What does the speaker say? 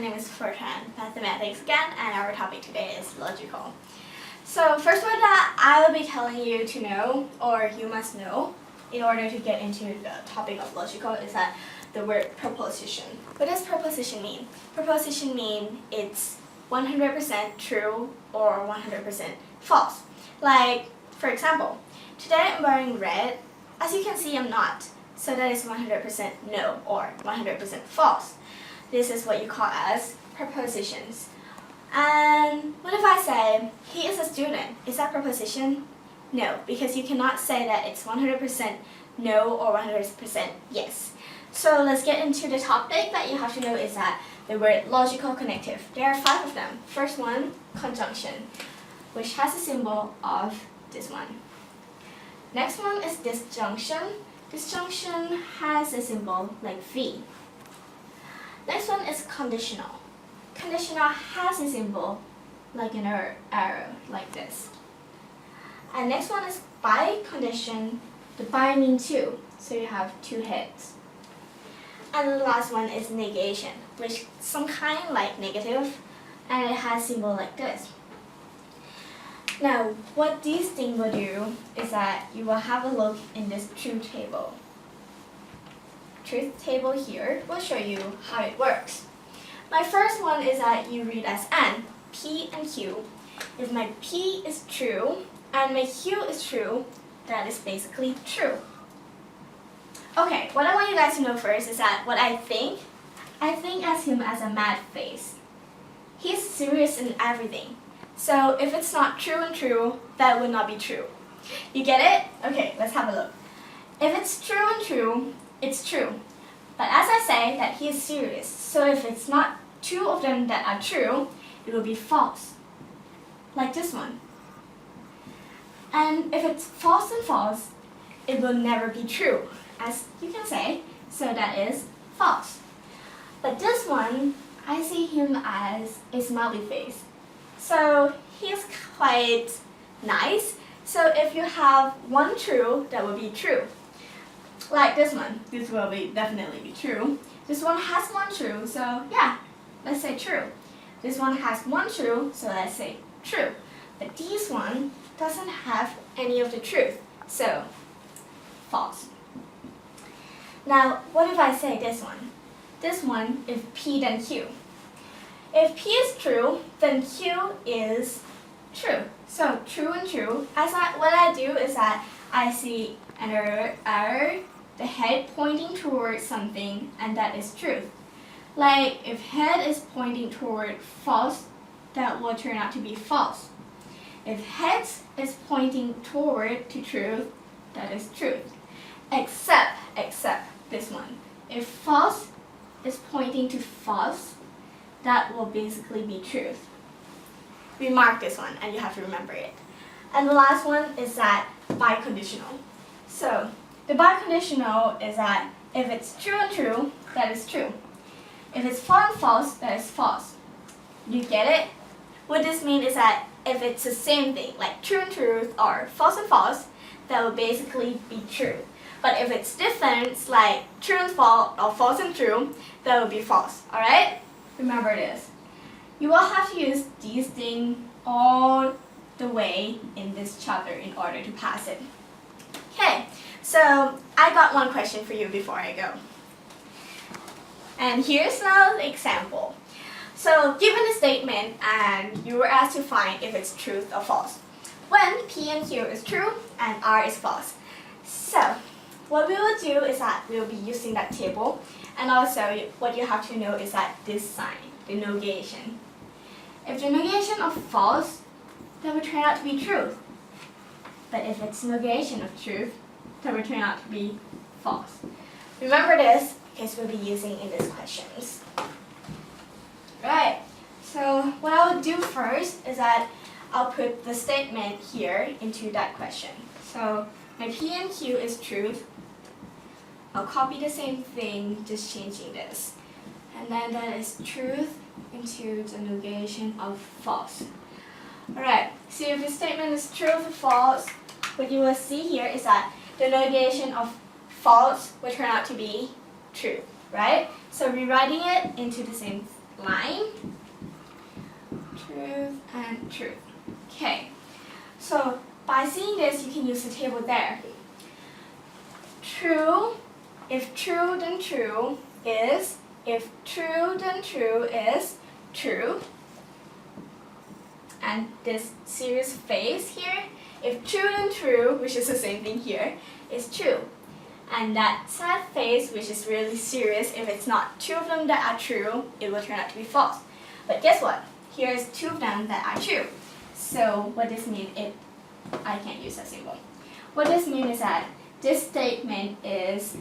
name is Fortran, Mathematics again, and our topic today is logical. So first word that I will be telling you to know, or you must know, in order to get into the topic of logical is that the word proposition. What does proposition mean? Proposition means it's 100% true or 100% false. Like, for example, today I'm wearing red. As you can see, I'm not. So that is 100% no or 100% false. This is what you call as propositions. And what if I say, he is a student? Is that proposition? No, because you cannot say that it's 100% no or 100% yes. So let's get into the topic that you have to know is that the word logical connective. There are 5 of them. First one, conjunction, which has a symbol of this one. Next one is disjunction. Disjunction has a symbol like V. Next one is conditional. Conditional has a symbol like an arrow, like this. And next one is bicondition. The bi means 2, so you have 2 heads. And the last one is negation, which some kind like negative, and it has a symbol like this. Now, what these things will do is that you will have a look in this truth table. Truth table here will show you how it works. My first one is that you read as N, P and Q. If my P is true and my Q is true, that is basically true. Okay, what I want you guys to know first is that what I think as him as a mad face. He's serious in everything. So if it's not true and true, that would not be true. You get it? Okay, let's have a look. If it's true and true, it's true. But as I say that he is serious, so if it's not 2 of them that are true, it will be false. Like this one. And if it's false and false, it will never be true, as you can say, so that is false. But this one, I see him as a smiley face. So he's quite nice. So if you have 1 true, that will be true. Like this one, this will definitely be true. This one has 1 true, so yeah, let's say true. This one has 1 true, so let's say true. But this one doesn't have any of the truth, so false. Now, what if I say this one? This one is P then Q. If P is true, then Q is true. So true and true. What I do is that I see an arrow, the head pointing towards something, and that is truth. Like if head is pointing toward false, that will turn out to be false. If head is pointing toward to truth, that is truth. Except this one. If false is pointing to false, that will basically be truth. Remark this one and you have to remember it. And the last one is that biconditional. So the biconditional is that if it's true and true, that is true. If it's false and false, that is false. You get it? What this means is that if it's the same thing, like true and truth or false and false, that will basically be true. But if it's different, like true and false or false and true, that will be false. Alright? Remember this. You will have to use these things all the way in this chapter in order to pass it. Okay, so I got one question for you before I go. And here's an example. So given a statement and you were asked to find if it's true or false. When P and Q is true and R is false. So what we will do is that we will be using that table, and also what you have to know is that this sign, the negation. If the negation of false, that will turn out to be truth. But if it's negation of truth, that will turn out to be false. Remember this because we'll be using in these questions. Right, so what I'll do first is that I'll put the statement here into that question. So my P and Q is truth. I'll copy the same thing, just changing this. And then that is truth into the negation of false. Alright, so if the statement is true or false, what you will see here is that the negation of false will turn out to be true, right? So rewriting it into the same line, truth, and truth. Okay, so by seeing this, you can use the table there. True, if true, then true is, if true, then true is true. And this serious face here, if true, then true, which is the same thing here, is true. And that sad face, which is really serious, if it's not two of them that are true, it will turn out to be false. But guess what? Here's two of them that are true. So what this means is, I can't use that symbol. What this means is that this statement is